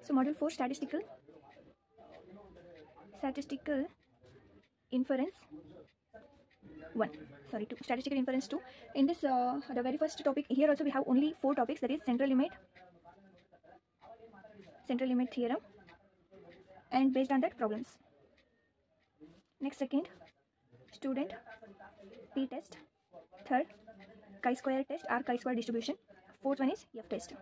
So module 4, statistical inference 1, sorry 2, statistical inference 2. In this the very first topic, here also we have only 4 topics, that is central limit theorem, and based on that problems. Next, second, student p test. Third, chi-square test or chi-square distribution. Fourth one is f test.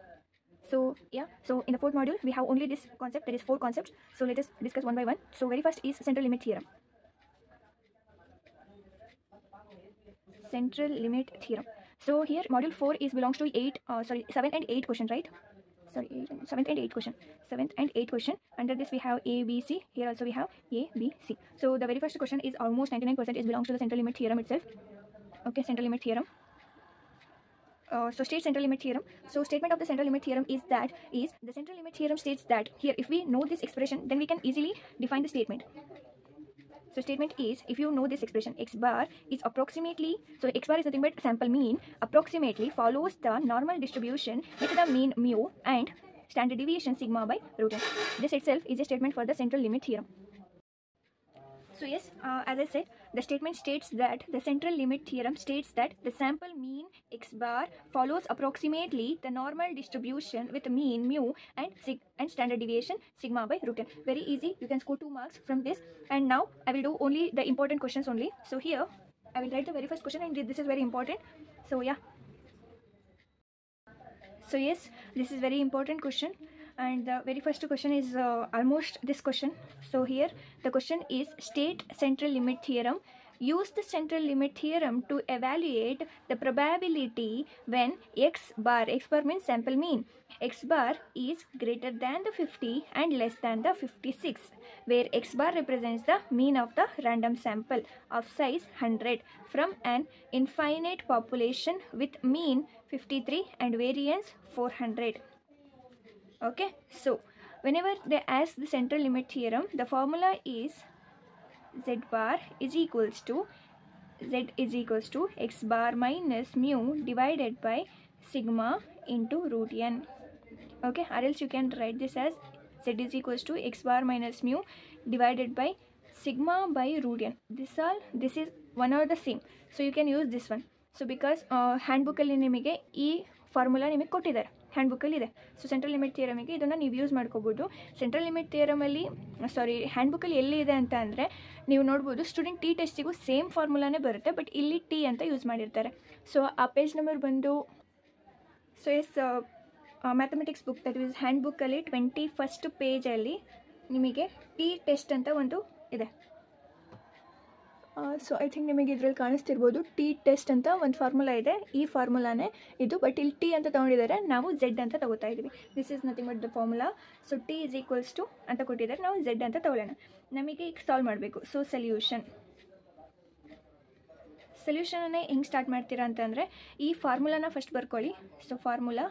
So yeah, so in the fourth module we have only this concept, that is 4 concepts. So let us discuss one by one. So very first is central limit theorem. Central limit theorem. So here module 4 is belongs to 7 and 8 question, right? Sorry, 7th and 8th question. 7th and 8th question. Under this we have A, B, C. Here also we have A, B, C. So the very first question is almost 99% is belongs to the central limit theorem itself. Okay, central limit theorem. So state central limit theorem. So statement of the central limit theorem is that the central limit theorem states that here if we know this expression, then we can easily define the statement. So statement is, if you know this expression, x bar is approximately, so x bar is nothing but sample mean, approximately follows the normal distribution with the mean mu and standard deviation sigma by root n. This itself is a statement for the central limit theorem. So yes, as I said, the statement states that the central limit theorem states that the sample mean x bar follows approximately the normal distribution with mean mu and standard deviation sigma by root n. Very easy, you can score 2 marks from this. And now I will do only the important questions only. So here I will write the very first question, and this is very important. So yeah. So yes, this is very important question. And the very first question is almost this question. So here the question is, state central limit theorem. Use the central limit theorem to evaluate the probability when x bar means sample mean, x bar is greater than the 50 and less than the 56, where x bar represents the mean of the random sample of size 100 from an infinite population with mean 53 and variance 400. Okay, so whenever they ask the central limit theorem, the formula is z is equals to x bar minus mu divided by sigma into root n. Okay, or else you can write this as z is equals to x bar minus mu divided by sigma by root n. This is one or the same, so you can use this one. So because handbook alli nimage ee formula nimage kottidare, hand ಬುಕ್ಕಲ್ಲಿ ಇದೆ. So central limit ಥಿಯರಮಿಗೆ ಇದನ್ನು ನೀವು use ಮಾಡ್ಕೋಬೋದು. Central limit ಥಿಯರಮಲ್ಲಿ hand ಬುಕ್ಕಲ್ಲಿ ಎಲ್ಲಿ ಇದೆ ಅಂತ ಅಂದರೆ ನೀವು ನೋಡ್ಬೋದು, ಸ್ಟೂಡೆಂಟ್ ಟಿ ಟೆಸ್ಟಿಗೂ ಸೇಮ್ ಫಾರ್ಮುಲಾನೇ ಬರುತ್ತೆ, ಬಟ್ ಇಲ್ಲಿ ಟಿ ಅಂತ ಯೂಸ್ ಮಾಡಿರ್ತಾರೆ. ಸೊ ಆ ಪೇಜ್ ನಂಬರ್ ಬಂದು, so yes mathematics book, that is hand ಬುಕ್ಕಲ್ಲಿ 21st ಪೇಜಲ್ಲಿ ನಿಮಗೆ ಟಿ ಟೆಸ್ಟ್ ಅಂತ ಒಂದು ಇದೆ. ಸೊ ಐ ಥಿಂಕ್ ನಿಮಗೆ ಇದರಲ್ಲಿ ಕಾಣಿಸ್ತಿರ್ಬೋದು, ಟಿ ಟೆಸ್ಟ್ ಅಂತ ಒಂದು ಫಾರ್ಮುಲಾ ಇದೆ. ಈ ಫಾರ್ಮುಲಾನೇ ಇದು, ಬಟ್ ಇಲ್ಲಿ ಟಿ ಅಂತ ತೊಗೊಂಡಿದ್ದಾರೆ, ನಾವು ಝೆಡ್ ಅಂತ ತೊಗೋತಾ ಇದ್ದೀವಿ. This is nothing but the formula. So T is equals to ಅಂತ ಕೊಟ್ಟಿದ್ದಾರೆ, ನಾವು ಝೆಡ್ ಅಂತ ತೊಗೊಳ್ಳೋಣ. ನಮಗೆ ಈಗ ಸಾಲ್ವ್ ಮಾಡಬೇಕು. ಸೊ ಸೊಲ್ಯೂಷನನ್ನೇ ಹೆಂಗೆ ಸ್ಟಾರ್ಟ್ ಮಾಡ್ತೀರಾ ಅಂತಂದರೆ, ಈ ಫಾರ್ಮುಲಾನ ಫಸ್ಟ್ ಬರ್ಕೊಳ್ಳಿ. So formula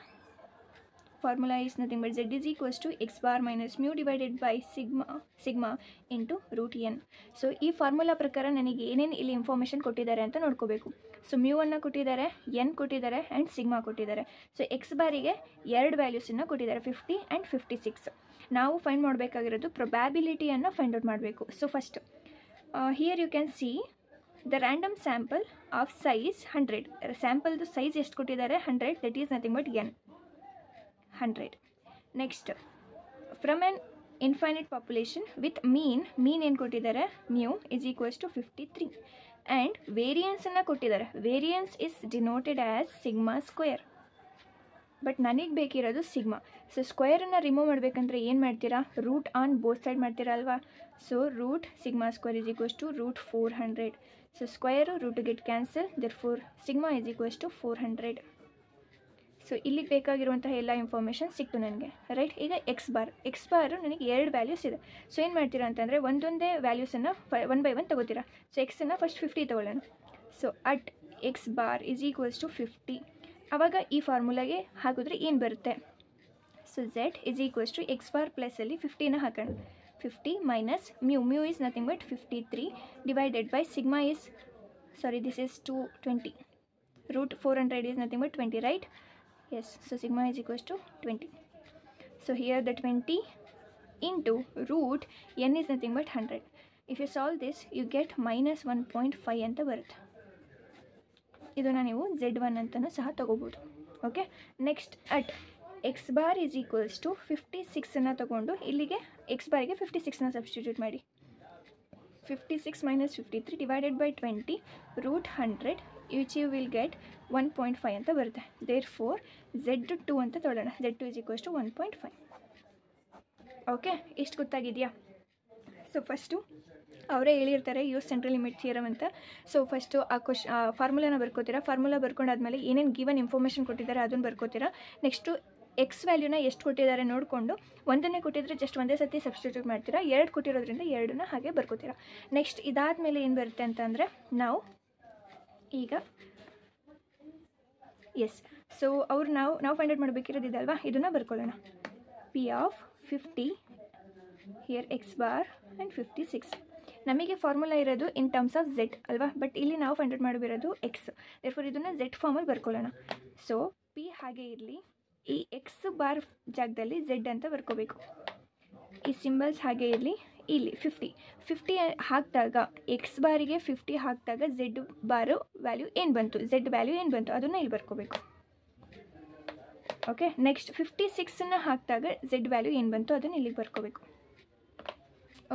is nothing but z is equals to x bar minus mu divided by sigma into root n. So ಈ ಫಾರ್ಮುಲಾ ಪ್ರಕಾರ ನನಗೆ ಏನೇನು ಇಲ್ಲಿ ಇನ್ಫಾರ್ಮೇಷನ್ ಕೊಟ್ಟಿದ್ದಾರೆ ಅಂತ ನೋಡ್ಕೋಬೇಕು. ಸೊ ಮ್ಯೂವನ್ನು ಕೊಟ್ಟಿದ್ದಾರೆ, ಎನ್ ಕೊಟ್ಟಿದ್ದಾರೆ ಆ್ಯಂಡ್ ಸಿಗ್ಮಾ ಕೊಟ್ಟಿದ್ದಾರೆ. ಸೊ ಎಕ್ಸ್ ಬಾರಿಗೆ 2 ವ್ಯಾಲ್ಯೂಸನ್ನು ಕೊಟ್ಟಿದ್ದಾರೆ, 50 ಆ್ಯಂಡ್ 56. ನಾವು ಫೈಂಡ್ ಮಾಡಬೇಕಾಗಿರೋದು ಪ್ರೊಬ್ಯಾಬಿಲಿಟಿಯನ್ನು ಫೈಂಡ್ ಔಟ್ ಮಾಡಬೇಕು. So first here you can see the random sample of size 100. ಸ್ಯಾಂಪಲ್ದು ಸೈಜ್ ಎಷ್ಟು ಕೊಟ್ಟಿದ್ದಾರೆ? 100. That is nothing but N, 100. Next, from an infinite population with mean ಏನು ಕೊಟ್ಟಿದ್ದಾರೆ? mu is equals to 53 and variance ಅನ್ನು ಕೊಟ್ಟಿದ್ದಾರೆ. variance is denoted as sigma square, but ನನಗೆ ಬೇಕಿರೋದು sigma. So ಸ್ಕ್ವೇರನ್ನು ರಿಮೂವ್ ಮಾಡಬೇಕಂದ್ರೆ ಏನು ಮಾಡ್ತೀರಾ? ರೂಟ್ ಆನ್ ಬೋತ್ ಸೈಡ್ ಮಾಡ್ತೀರಾ ಅಲ್ವಾ? So root sigma square is equals to root 400. So square root get cancel, therefore sigma is equals to 400. So ಇಲ್ಲಿಗೆ ಬೇಕಾಗಿರುವಂತಹ ಎಲ್ಲ ಇನ್ಫಾರ್ಮೇಷನ್ ಸಿಕ್ತು ನನಗೆ, ರೈಟ್. ಈಗ ಎಕ್ಸ್ ಬಾರು ನನಗೆ 2 ವ್ಯಾಲ್ಯೂಸ್ ಇದೆ. ಸೊ ಏನು ಮಾಡ್ತೀರಾ ಅಂತಂದರೆ, ಒಂದೊಂದೇ ವ್ಯಾಲ್ಯೂಸನ್ನು 1 by 1 ತೊಗೋತೀರಾ. ಸೊ ಎಕ್ಸನ್ನು ಫಸ್ಟ್ 50 ತೊಗೊಳ್ಳೋಣ. So at X bar is equals to 50. ಆವಾಗ ಈ ಫಾರ್ಮುಲಾಗೆ ಹಾಕಿದ್ರೆ ಏನು ಬರುತ್ತೆ? So Z is equals to X bar ಪ್ಲಸ್ಸಲ್ಲಿ 50ನ ಹಾಕೋಣ. 50 minus mu is nothing but 53 divided by sigma is, sorry, this is 220. Root 400 is nothing but 20, right? Yes, so sigma is equals to 20. So here the 20 into root n is nothing but 100. If you solve this, you get minus 1.5 ಅಂತ ಬರುತ್ತೆ. ಇದನ್ನು ನೀವು z1 ಅಂತಲೂ ಸಹ ತಗೋಬೋದು. Okay, next at X bar is equals to 56 ತಗೊಂಡು ಇಲ್ಲಿಗೆ X ಬಾರಿಗೆ 56 ಸಬ್ಸ್ಟಿಟ್ಯೂಟ್ ಮಾಡಿ. 56 minus 53 divided by 20 root 100 which you will get 1.5 ಅಂತ ಬರುತ್ತೆ. therefore z2 ಅಂತ ತೊಗೊಳ್ಳೋಣ. z2 is equals to 1.5. Okay, ಇಷ್ಟು ಗೊತ್ತಾಗಿದೆಯಾ? ಸೊ ಫಸ್ಟು ಅವರೇ ಹೇಳಿರ್ತಾರೆ ಯೂಸ್ ಸೆಂಟ್ರಲ್ ಲಿಮಿಟ್ ಥಿಯರಮ್ ಅಂತ. ಸೊ ಫಸ್ಟು ಆ ಫಾರ್ಮುಲಾನ ಬರ್ಕೋತೀರಾ. ಫಾರ್ಮುಲಾ ಬರ್ಕೊಂಡಾದ್ಮೇಲೆ ಏನೇನು ಗಿವನ್ ಇನ್ಫಾರ್ಮೇಷನ್ ಕೊಟ್ಟಿದ್ದಾರೆ ಅದನ್ನು ಬರ್ಕೋತೀರಾ. ನೆಕ್ಸ್ಟು ಎಕ್ಸ್ ವ್ಯಾಲ್ಯೂನ ಎಷ್ಟು ಕೊಟ್ಟಿದ್ದಾರೆ ನೋಡಿಕೊಂಡು, ಒಂದನ್ನೇ ಕೊಟ್ಟಿದ್ರೆ ಜಸ್ಟ್ ಒಂದೇ ಸತಿ ಸಬ್ಸ್ಟಿಟ್ಯೂಟ್ ಮಾಡ್ತೀರಾ, ಎರಡು ಕೊಟ್ಟಿರೋದ್ರಿಂದ ಎರಡನ್ನ ಹಾಗೆ ಬರ್ಕೋತೀರಾ. ನೆಕ್ಸ್ಟ್ ಇದಾದಮೇಲೆ ಏನು ಬರುತ್ತೆ ಅಂತಂದರೆ ನಾವು ಈಗ ಎಸ್ ಸೊ ಅವ್ರು ನಾವು ಫೈಂಡ್ ಔಟ್ ಮಾಡಬೇಕಿರೋದಿದಲ್ವಾ, ಇದನ್ನು ಬರ್ಕೊಳ್ಳೋಣ. P of 50 here X bar and 56. ನಮಗೆ ಫಾರ್ಮುಲಾ ಇರೋದು ಇನ್ ಟರ್ಮ್ಸ್ ಆಫ್ ಝೆಡ್ ಅಲ್ವಾ, ಬಟ್ ಇಲ್ಲಿ ನಾವು ಫೈಂಡ್ ಔಟ್ ಮಾಡಿರೋದು ಎಕ್ಸ್. ದೇರ್ಫೋರ್ ಇದನ್ನು ಝೆಡ್ ಫಾರ್ಮಲ್ಲಿ ಬರ್ಕೊಳ್ಳೋಣ. ಸೊ ಪಿ ಹಾಗೆ ಇರಲಿ, ಈ ಎಕ್ಸ್ ಬಾರ್ ಜಾಗದಲ್ಲಿ ಝೆಡ್ ಅಂತ ಬರ್ಕೋಬೇಕು. ಈ ಸಿಂಬಲ್ಸ್ ಹಾಗೆ ಇರಲಿ. ಇಲ್ಲಿ 50 ಹಾಕಿದಾಗ ಎಕ್ಸ್ ಬಾರಿಗೆ 50 ಹಾಕಿದಾಗ ಝೆಡ್ ಬಾರು ವ್ಯಾಲ್ಯೂ ಏನು ಬಂತು, ಝೆಡ್ ವ್ಯಾಲ್ಯೂ ಏನು ಬಂತು ಅದನ್ನು ಇಲ್ಲಿ ಬರ್ಕೋಬೇಕು. ಓಕೆ, ನೆಕ್ಸ್ಟ್ 56 ಹಾಕಿದಾಗ ಝೆಡ್ ವ್ಯಾಲ್ಯೂ ಏನು ಬಂತು ಅದನ್ನು ಇಲ್ಲಿಗೆ ಬರ್ಕೋಬೇಕು.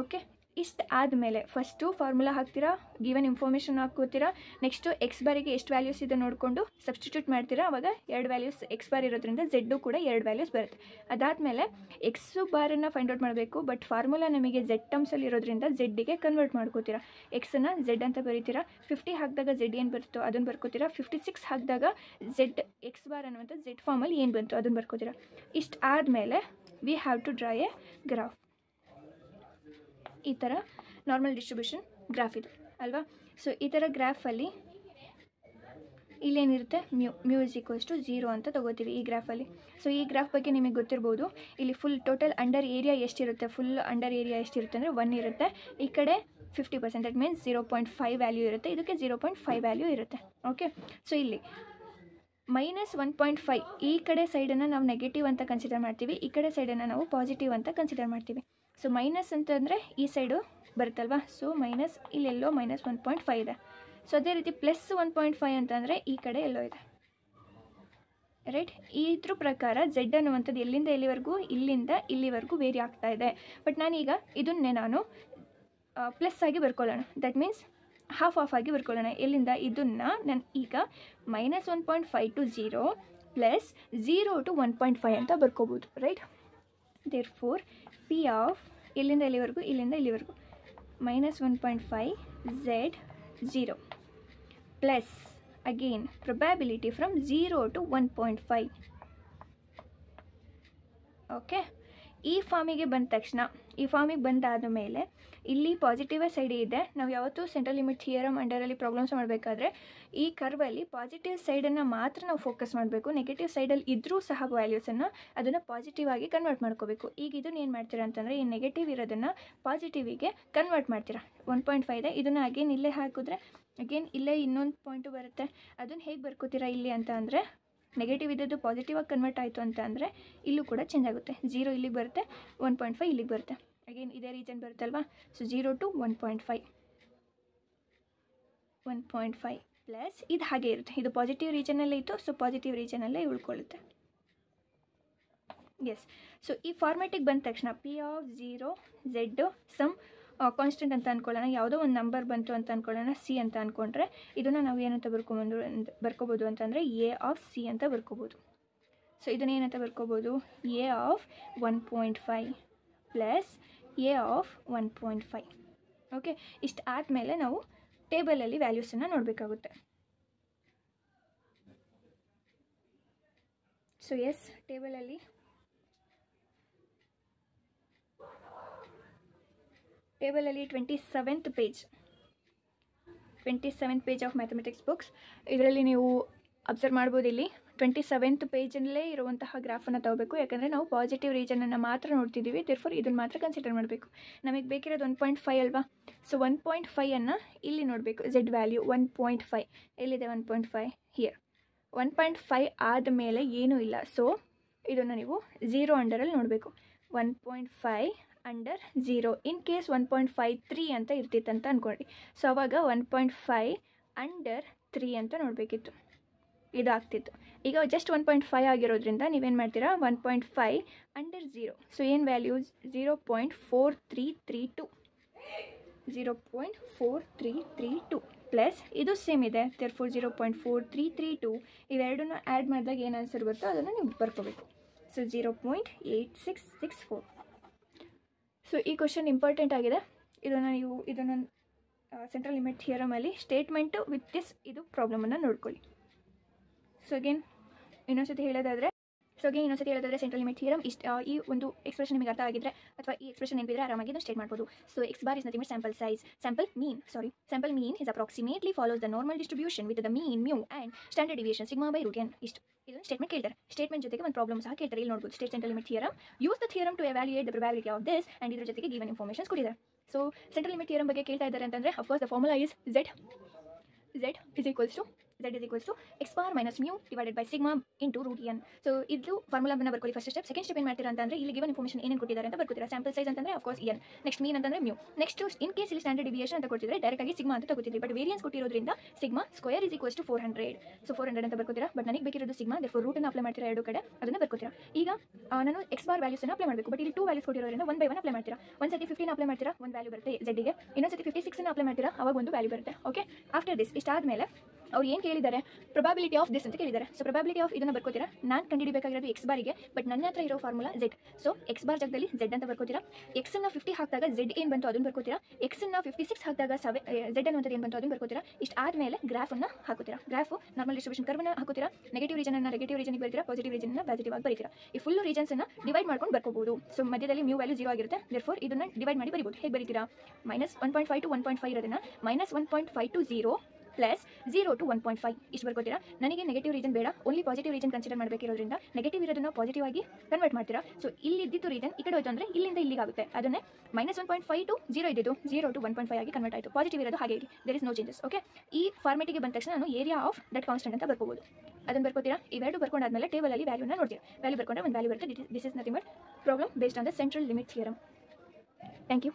ಓಕೆ, ಇಷ್ಟು ಆದಮೇಲೆ ಫಸ್ಟು ಫಾರ್ಮುಲಾ ಹಾಕ್ತೀರಾ, ಗಿವನ್ ಇನ್ಫಾರ್ಮೇಷನ್ ಹಾಕೋತೀರಾ. ನೆಕ್ಸ್ಟು ಎಕ್ಸ್ ಬಾರಿಗೆ ಎಷ್ಟು ವ್ಯಾಲ್ಯೂಸ್ ಇದೆ ನೋಡಿಕೊಂಡು ಸಬ್ಸ್ಟಿಟ್ಯೂಟ್ ಮಾಡ್ತೀರಾ. ಆವಾಗ 2 ವ್ಯಾಲ್ಯೂಸ್ ಎಕ್ಸ್ ಬಾರ್ ಇರೋದ್ರಿಂದ ಝೆಡ್ಡು ಕೂಡ 2 ವ್ಯಾಲ್ಯೂಸ್ ಬರುತ್ತೆ. ಅದಾದಮೇಲೆ ಎಕ್ಸು ಬಾರನ್ನು ಫೈಂಡ್ ಔಟ್ ಮಾಡಬೇಕು, ಬಟ್ ಫಾರ್ಮುಲಾ ನಮಗೆ ಝೆಡ್ ಟರ್ಮ್ಸಲ್ಲಿ ಇರೋದ್ರಿಂದ ಝೆಡ್ಡಿಗೆ ಕನ್ವರ್ಟ್ ಮಾಡ್ಕೋತೀರಾ. ಎಕ್ಸನ್ನು ಝೆಡ್ ಅಂತ ಬರೀತೀರಾ. 50 ಹಾಕಿದಾಗ ಝೆಡ್ ಏನು ಬರುತ್ತೋ ಅದನ್ನು ಬರ್ಕೋತೀರಾ. 56 ಹಾಕಿದಾಗ ಝೆಡ್ ಎಕ್ಸ್ ಬಾರ್ ಅನ್ನುವಂಥ ಝೆಡ್ ಫಾರ್ಮಲ್ಲಿ ಏನು ಬಂತು ಅದನ್ನು ಬರ್ಕೋತೀರಾ. ಇಷ್ಟು ಆದಮೇಲೆ we have to draw a graph. ಈ ಥರ ನಾರ್ಮಲ್ ಡಿಸ್ಟ್ರಿಬ್ಯೂಷನ್ ಗ್ರಾಫ್ ಇದೆ ಅಲ್ವಾ. ಸೊ ಈ ಥರ ಗ್ರಾಫಲ್ಲಿ ಇಲ್ಲೇನಿರುತ್ತೆ, ಮ್ಯೂ ಇಸ್ ಈಕ್ವಲ್ಸ್ ಟು 0 ಅಂತ ತೊಗೋತೀವಿ ಈ ಗ್ರಾಫಲ್ಲಿ. ಸೊ ಈ ಗ್ರಾಫ್ ಬಗ್ಗೆ ನಿಮಗೆ ಗೊತ್ತಿರ್ಬೋದು. ಇಲ್ಲಿ ಫುಲ್ ಟೋಟಲ್ ಅಂಡರ್ ಏರಿಯಾ ಎಷ್ಟಿರುತ್ತೆ, ಫುಲ್ ಅಂಡರ್ ಏರಿಯಾ ಎಷ್ಟಿರುತ್ತೆ ಅಂದರೆ 1 ಇರುತ್ತೆ. ಈ ಕಡೆ 50%, ದಟ್ ಮೀನ್ಸ್ 0.5 ವ್ಯಾಲ್ಯೂ ಇರುತ್ತೆ, ಇದಕ್ಕೆ 0.5 ವ್ಯಾಲ್ಯೂ ಇರುತ್ತೆ. ಓಕೆ, ಸೊ ಇಲ್ಲಿ -1.5 ಈ ಕಡೆ ಸೈಡನ್ನು ನಾವು ನೆಗೆಟಿವ್ ಅಂತ ಕನ್ಸಿಡರ್ ಮಾಡ್ತೀವಿ, ಈ ಕಡೆ ಸೈಡನ್ನು ನಾವು ಪಾಸಿಟಿವ್ ಅಂತ ಕನ್ಸಿಡರ್ ಮಾಡ್ತೀವಿ. ಸೊ ಮೈನಸ್ ಅಂತಂದರೆ ಈ ಸೈಡು ಬರುತ್ತಲ್ವಾ, ಸೊ ಮೈನಸ್ ಇಲ್ಲೆಲ್ಲೋ -1.5 ಇದೆ. ಸೊ ಅದೇ ರೀತಿ +1.5 ಅಂತಂದರೆ ಈ ಕಡೆ ಎಲ್ಲೋ ಇದೆ, ರೈಟ್. ಇದ್ರ ಪ್ರಕಾರ ಝೆಡ್ ಅನ್ನುವಂಥದ್ದು ಎಲ್ಲಿಂದ ಎಲ್ಲಿವರೆಗೂ, ಇಲ್ಲಿಂದ ಇಲ್ಲಿವರೆಗೂ ವೇರಿ ಆಗ್ತಾ ಇದೆ. ಬಟ್ ನಾನೀಗ ಇದನ್ನೇ ನಾನು ಪ್ಲಸ್ ಆಗಿ ಬರ್ಕೊಳ್ಳೋಣ. ದಟ್ ಮೀನ್ಸ್ ಹಾಫ್ ಆಗಿ ಬರ್ಕೊಳ್ಳೋಣ. ಎಲ್ಲಿಂದ ಇದನ್ನು ನಾನು ಈಗ -1.5 to 0 ಪ್ಲಸ್ 0 to 1.5 ಅಂತ ಬರ್ಕೋಬೋದು, ರೈಟ್. ದೇರ್ಫೋರ್ ಪಿ ಆಫ್ ಇಲ್ಲಿಂದ ಇಲ್ಲಿವರೆಗೂ, ಇಲ್ಲಿಂದ ಇಲ್ಲಿವರೆಗೂ -1.5 Z 0 plus again probability from 0 to 1.5. Okay, ಈ ಫಾರ್ಮಿಗೆ ಬಂದ ತಕ್ಷಣ, ಈ ಫಾರ್ಮಿಗೆ ಬಂದಾದ ಮೇಲೆ ಇಲ್ಲಿ ಪಾಸಿಟಿವ್ ಸೈಡ್ ಇದೆ. ನಾವು ಯಾವತ್ತೂ ಸೆಂಟ್ರಲ್ ಲಿಮಿಟ್ ಥಿಯರಮ್ ಅಂಡರಲ್ಲಿ ಪ್ರಾಬ್ಲಮ್ಸ್ ಮಾಡಬೇಕಾದ್ರೆ ಈ ಕರ್ವಲ್ಲಿ ಪಾಸಿಟಿವ್ ಸೈಡನ್ನು ಮಾತ್ರ ನಾವು ಫೋಕಸ್ ಮಾಡಬೇಕು. ನೆಗೆಟಿವ್ ಸೈಡಲ್ಲಿ ಇದ್ದರೂ ಸಹ ವ್ಯಾಲ್ಯೂಸನ್ನು ಅದನ್ನು ಪಾಸಿಟಿವ್ ಆಗಿ ಕನ್ವರ್ಟ್ ಮಾಡ್ಕೋಬೇಕು. ಈಗ ಇದನ್ನು ಏನು ಮಾಡ್ತೀರಾ ಅಂತಂದರೆ ಈ ನೆಗೆಟಿವ್ ಇರೋದನ್ನು ಪಾಸಿಟಿವಿಗೆ ಕನ್ವರ್ಟ್ ಮಾಡ್ತೀರಾ. 1.5 ಇದೆ, ಇದನ್ನು ಅಗೇನ್ ಇಲ್ಲೇ ಹಾಕಿದ್ರೆ ಅಗೇನ್ ಇಲ್ಲೇ ಇನ್ನೊಂದು ಪಾಯಿಂಟು ಬರುತ್ತೆ. ಅದನ್ನು ಹೇಗೆ ಬರ್ಕೋತೀರಾ ಇಲ್ಲಿ ಅಂತ ಅಂದರೆ, ನೆಗೆಟಿವ್ ಇದ್ದದ್ದು ಪಾಸಿಟಿವ್ ಆಗಿ ಕನ್ವರ್ಟ್ ಆಯಿತು ಅಂತ ಅಂದರೆ ಇಲ್ಲೂ ಕೂಡ ಚೇಂಜ್ ಆಗುತ್ತೆ. 0 ಇಲ್ಲಿಗೆ ಬರುತ್ತೆ, 1.5 ಇಲ್ಲಿಗೆ ಬರುತ್ತೆ. ಅಗೇನ್ ಇದೇ ರೀಜನ್ ಬರುತ್ತಲ್ವಾ. ಸೊ 0 to 1.5 ಪ್ಲಸ್ ಇದು ಹಾಗೆ ಇರುತ್ತೆ. ಇದು ಪಾಸಿಟಿವ್ ರೀಜನಲ್ಲೇ ಇತ್ತು, ಸೊ ಪಾಸಿಟಿವ್ ರೀಜನಲ್ಲೇ ಉಳ್ಕೊಳ್ಳುತ್ತೆ. ಎಸ್, ಸೊ ಈ ಫಾರ್ಮ್ಯಾಟಿಗೆ ಬಂದ ತಕ್ಷಣ P of 0 Z some constant ಅಂತ ಅಂದ್ಕೊಳ್ಳೋಣ. ಯಾವುದೋ ಒಂದು ನಂಬರ್ ಬಂತು ಅಂತ ಅಂದ್ಕೊಳ್ಳೋಣ, ಸಿ ಅಂತ ಅಂದ್ಕೊಂಡ್ರೆ ಇದನ್ನು ನಾವು ಏನಂತ ಬರ್ಕೋಬೋದು ಅಂತಂದರೆ ಎ ಆಫ್ ಸಿ ಅಂತ ಬರ್ಕೋಬೋದು. ಸೊ ಇದನ್ನು ಏನಂತ ಬರ್ಕೋಬೋದು, A of 1.5 plus A of 1.5. Okay, ಇಷ್ಟು ಆದಮೇಲೆ ನಾವು ಟೇಬಲಲ್ಲಿ ವ್ಯಾಲ್ಯೂಸನ್ನು ನೋಡಬೇಕಾಗುತ್ತೆ. ಸೊ ಎಸ್, ಟೇಬಲಲ್ಲಿ ಟೇಬಲಲ್ಲಿ 27th page of mathematics books. ಇದರಲ್ಲಿ ನೀವು ಅಬ್ಸರ್ವ್ ಮಾಡ್ಬೋದು, ಇಲ್ಲಿ 27th ಪೇಜಲ್ಲೇ ಇರುವಂತಹ ಗ್ರಾಫನ್ನು ತಗೋಬೇಕು. ಯಾಕಂದರೆ ನಾವು ಪಾಸಿಟಿವ್ ರೀಜನನ್ನು ಮಾತ್ರ ನೋಡ್ತಿದ್ದೀವಿ. ದೇರ್ಫೋರ್ ಇದನ್ನು ಮಾತ್ರ ಕನ್ಸಿಡರ್ ಮಾಡಬೇಕು. ನಮಗೆ ಬೇಕಿರೋದು 1.5 ಅಲ್ವಾ. ಸೊ 1.5 ಇಲ್ಲಿ ನೋಡಬೇಕು. ಝೆಡ್ ವ್ಯಾಲ್ಯೂ 1.5 ಎಲ್ಲಿದೆ, 1.5 ಹಿಯರ್. 1.5 ಆದಮೇಲೆ ಏನೂ ಇಲ್ಲ. ಸೊ ಇದನ್ನು ನೀವು 0 ಅಂಡರಲ್ಲಿ ನೋಡಬೇಕು. 1.5 ಅಂಡರ್ 0. ಇನ್ ಕೇಸ್ 1.53 ಅಂತ ಇರ್ತಿತ್ತಂತ ಅಂದ್ಕೊಳ್ಳಿ. ಸೊ ಅವಾಗ 1.5 ಅಂಡರ್ 3 ಅಂತ ನೋಡಬೇಕಿತ್ತು, ಇದಾಗ್ತಿತ್ತು. ಈಗ ಜಸ್ಟ್ 1.5 ಆಗಿರೋದ್ರಿಂದ ನೀವೇನು ಮಾಡ್ತೀರಾ, 1.5 ಅಂಡರ್ 0. ಸೊ ಏನು ವ್ಯಾಲ್ಯೂಸ್, 0.4332 0.4332 ಪ್ಲಸ್ ಇದು ಸೇಮ್ ಇದೆ, therefore 0.4332. ಇವೆರಡನ್ನ ಆ್ಯಡ್ ಮಾಡಿದಾಗ ಏನು ಆನ್ಸರ್ ಬರುತ್ತೋ ಅದನ್ನು ನೀವು ಬರ್ಕೋಬೇಕು. ಸೊ 0.8664. ಸೊ ಈ ಕ್ವಶನ್ ಇಂಪಾರ್ಟೆಂಟ್ ಆಗಿದೆ. ಇದನ್ನು ಸೆಂಟ್ರಲ್ ಲಿಮಿಟ್ ಥಿಯರಮಲ್ಲಿ ಸ್ಟೇಟ್ಮೆಂಟು ವಿತ್ ದಿಸ್ ಇದು ಪ್ರಾಬ್ಲಮನ್ನು ನೋಡ್ಕೊಳ್ಳಿ. ಸೊ ಅಗೇನ್ ಇನ್ನೊಂದ್ಸತಿ ಹೇಳೋದಾದರೆ ಸೆಂಟ್ರಲ್ ಲಿಮಿಟ್ ಥಿಯರಮ್ ಈ ಒಂದು ಎಕ್ಸ್ಪ್ರೆಷನ್ ನಿಮಗೆ ಅರ್ಥ ಆಗಿದ್ರೆ ಅಥವಾ ಈ ಎಕ್ಸ್ಪ್ರೆಷನ್ ನೆನಪಿದ್ರೆ ಆರಾಮಾಗಿ ಇದನ್ನು ಸ್ಟೇಟ್ ಮಾಡ್ಬೋದು. So X bar is nothing but sample mean is approximately follows the normal distribution with the mean mu and standard deviation sigma by root N. ಇದನ್ನು ಸ್ಟೇಟ್ಮೆಂಟ್ ಕೇಳ್ತಾರೆ. ಸ್ಟೇಟ್ಮೆಂಟ್ ಜೊತೆಗೆ ಒಂದು ಪ್ರಾಬ್ಲಮ್ ಸಹ ಕೇಳ್ತಾರೆ. ಇಲ್ಲಿ ನೋಡ್ಬೋದು, state central limit theorem, use the theorem to evaluate the probability of this and ಇದ್ರ ಜೊತೆಗೆ ಗಿವನ್ ಇನ್ಫಾರ್ಮೇಷನ್ಸ್ ಕೊಟ್ಟಿದ್ದಾರೆ. ಸೊ ಸೆಂಟ್ರಲ್ ಲಿಮಿಟ್ ಥಿಯರಮ್ ಬಗ್ಗೆ ಕೇಳ್ತಾ ಇದ್ದಾರೆ ಅಂತಂದರೆ of course the formula is z is equals to x bar minus mu divided by sigma into root n. So ಇದು ಫಾರ್ಮುಲಾವನ್ನು ಬರ್ಕೊಳ್ಳಿ first step. Second step ಏನು ಮಾಡ್ತೀರಾ ಅಂತಂದರೆ ಇಲ್ಲಿ ಗಿವನ್ ಇನ್ಫಾರ್ಮೇಷನ್ ಏನೇನು ಕೊಟ್ಟಿದ್ದಾರೆ ಅಂತ ಬರ್ಕೋತೀರಾ. ಸ್ಯಾಂಪಲ್ ಸೈಜ್ ಅಂತಂದರೆ ಅಫ್ಕೋರ್ಸ್ n, ನೆಕ್ಸ್ಟ್ ಮೀನ್ ಅಂತಂದರೆ ಮ್ಯೂ, ನೆಕ್ಸ್ಟ್ ಇನ್ ಕೇಸ್ ಇಲ್ಲಿ ಸ್ಟ್ಯಾಂಡರ್ಡ್ ಡಿವಿಯೇಷನ್ ಅಂತ ಕೊಟ್ಟಿದ್ರೆ ಡೈರೆಕ್ಟಾಗಿ ಸಿಗ್ಮಾ ಅಂತ ತಗೋತಿದ್ರಿ. ಬಟ್ ವೇರಿಯನ್ಸ್ ಕೊಟ್ಟಿರೋದ್ರಿಂದ sigma square is equals to 400. So 400 ಅಂತ ಬರ್ಕೋತೀರಾ. ಬಟ್ ನನಗೆ ಬೇಕಿರೋದು ಸಿಗ್ಮಾ, ದೇರ್ಫೋರ್ ರೂಟನ್ನು ಅಪ್ಲೈ ಮಾಡ್ತೀರಾ ಎರಡು ಕಡೆ, ಅದನ್ನು ಬರ್ಕೋತೀರಾ. ಈಗ ನಾನು ಎಕ್ಸ್ ಬಾರ್ ವ್ಯಾಲ್ಯೂಸನ್ನು ಅಪ್ಲೈ ಮಾಡಬೇಕು. ಬಟ್ ಇಲ್ಲಿ 2 ವ್ಯಾಲ್ಯೂಸ್ ಕೊಟ್ಟಿರೋದ್ರಿಂದ 1 by 1 ಅಪ್ಲೈ ಮಾಡ್ತೀರಾ. ಒಂದು ಸತಿ 15 ಅಪ್ಲೈ ಮಾಡ್ತೀರಾ, ಒಂದು ವ್ಯಾಲ್ಯೂ ಬರುತ್ತೆ ಝೆಡ್ಗೆ. ಇನ್ನೊಂದು ಸತಿ 56 ಅಪ್ಲೈ ಮಾಡ್ತೀರಾ, ಅವಾಗ ಒಂದು ವ್ಯಾಲ್ಯೂ ಬರುತ್ತೆ. ಓಕೆ, ಆಫ್ಟರ್ ದಿಸ್ ಇಷ್ಟಾದಮೇಲೆ ಅವ್ರು ಏನು ಕೇಳಿದ್ದಾರೆ, ಪ್ರೊಬಾಬಿಲಿಟಿ ಆಫ್ ದಿಸ್ ಅಂತ ಕೇಳಿದ್ದಾರೆ. ಸೊ ಪ್ರೊಬಾಬಿಲಿಟಿ ಆಫ್ ಇದನ್ನು ಬರ್ಕೋತೀರಾ. ನಾನು ಕಂಡುಹಿಡಿಬೇಕಾಗಿರೋದು ಎಕ್ಸ್ ಬಾರಿಗೆ, ಬಟ್ ನನ್ನ ಹತ್ರ ಇರೋ formula Z. So X bar ಜಾಗದಲ್ಲಿ ಝೆಡ್ ಅಂತ ಬರ್ಕೋತೀರಾ. ಎಕ್ಸನ್ನು 50 ಹಾಕಿದಾಗ ಝೆಡ್ ಏನು ಬಂತು ಅದನ್ನು ಬರ್ಕೋತೀರಾ. ಎಕ್ಸನ್ನು 56 ಹಾಕಿದಾಗ ಝೆಡ್ ಅನ್ನುವಂಥದ್ದು ಏನು ಬಂತು ಅದನ್ನು ಬರ್ಕೋತೀರಾ. ಇಷ್ಟು ಆದಮೇಲೆ ಗ್ರಾಫನ್ನು ಹಾಕೋತೀರಾ. ಗ್ರಾಫು ನಾರ್ಮಲ್ ಡಿಸ್ಟ್ರಿಬ್ಯೂಷನ್ ಕರ್ವನ್ನ ಹಾಕೋತೀರಾ. ನೆಗೆಟಿವ್ ರೀಜನನ್ನು ನೆಗೆಟಿವ್ ರೀಜನ್ಗೆ ಬರೀತೀರಾ, ಪಾಸಿಟಿವ್ ರೀಜನ್ನ ಪಾಸಿಟಿವ್ ಆಗಿ ಬರೀತೀರಾ. ಈ ಫುಲ್ ರೀಜನ್ಸನ್ನು ಡಿವೈಡ್ ಮಾಡ್ಕೊಂಡು ಬರ್ಕೋಬಹುದು. ಸೊ ಮಧ್ಯದಲ್ಲಿ ಮ್ಯೂ ವ್ಯಾಲ್ಯೂ 0 ಆಗಿರುತ್ತೆ, ದೇರ್ಫೋರ್ ಇದನ್ನು ಡಿವೈಡ್ ಮಾಡಿ ಬರೀಬೋದು. ಹೇಗೆ ಬರೀತೀರಾ, -1.5 to 1.5 ಇರೋದನ್ನು -1.5 to 0 ಪ್ಲಸ್ 0 to 1.5 ಇಷ್ಟು ಬರ್ಕೋತೀರಾ. ನನಗೆ ನೆಗೆಟಿವ್ ರೀಜನ್ ಬೇಡ, ಓನ್ಲಿ ಪಾಸಿಟಿವ್ ರೀಜನ್ ಕನ್ಸಿಡರ್ ಮಾಡಬೇಕಿರೋದ್ರಿಂದ ನೆಗೆಟಿವ್ ಇರೋದನ್ನು ಪಾಸಿಟಿವ್ ಆಗಿ ಕನ್ವರ್ಟ್ ಮಾಡ್ತೀರಾ. ಸೊ ಇಲ್ಲಿ ಇದ್ದಿದ್ದು ರೀಜನ್ ಈ ಕಡೆ ಹೋಯ್ತು ಅಂದರೆ ಇಲ್ಲಿಂದ ಇಲ್ಲಿಗೆ ಆಗುತ್ತೆ. ಅದನ್ನೇ -1.5 to 0 ಇದ್ದಿದ್ದು 0 to 1.5 ಆಗಿ ಕನ್ವರ್ಟ್ ಆಯಿತು. ಪಾಸಿಟಿವ್ ಇರೋದು ಹಾಗೆ ಇರಿ, there is no changes. Okay, ಈ ಫಾರ್ಮೆಟಿಗೆ ಬಂದ ತಕ್ಷಣ ನಾನು ಏರಿಯಾ ಆಫ್ ದಟ್ ಕಾನ್ಸ್ಟೆಂಟ್ ಅಂತ ಬರ್ಕೋಬೋದು. ಅದನ್ನು ಬರ್ಕೋತೀರಾ. ಇವೆರಡು ಬರ್ಕೊಂಡಾದ್ಮೇಲೆ ಟೇಬಲಲ್ಲಿ ವ್ಯಾಲ್ಯೂನ ನೋಡ್ತೀರಾ. ವ್ಯಾಲ್ಯೂ ಬರ್ಕೊಂಡ್ರೆ ಒಂದು ವ್ಯಾಲ್ಯೂ ಬರುತ್ತೆ. This is nothing but problem based on the central limit theorem. Thank you.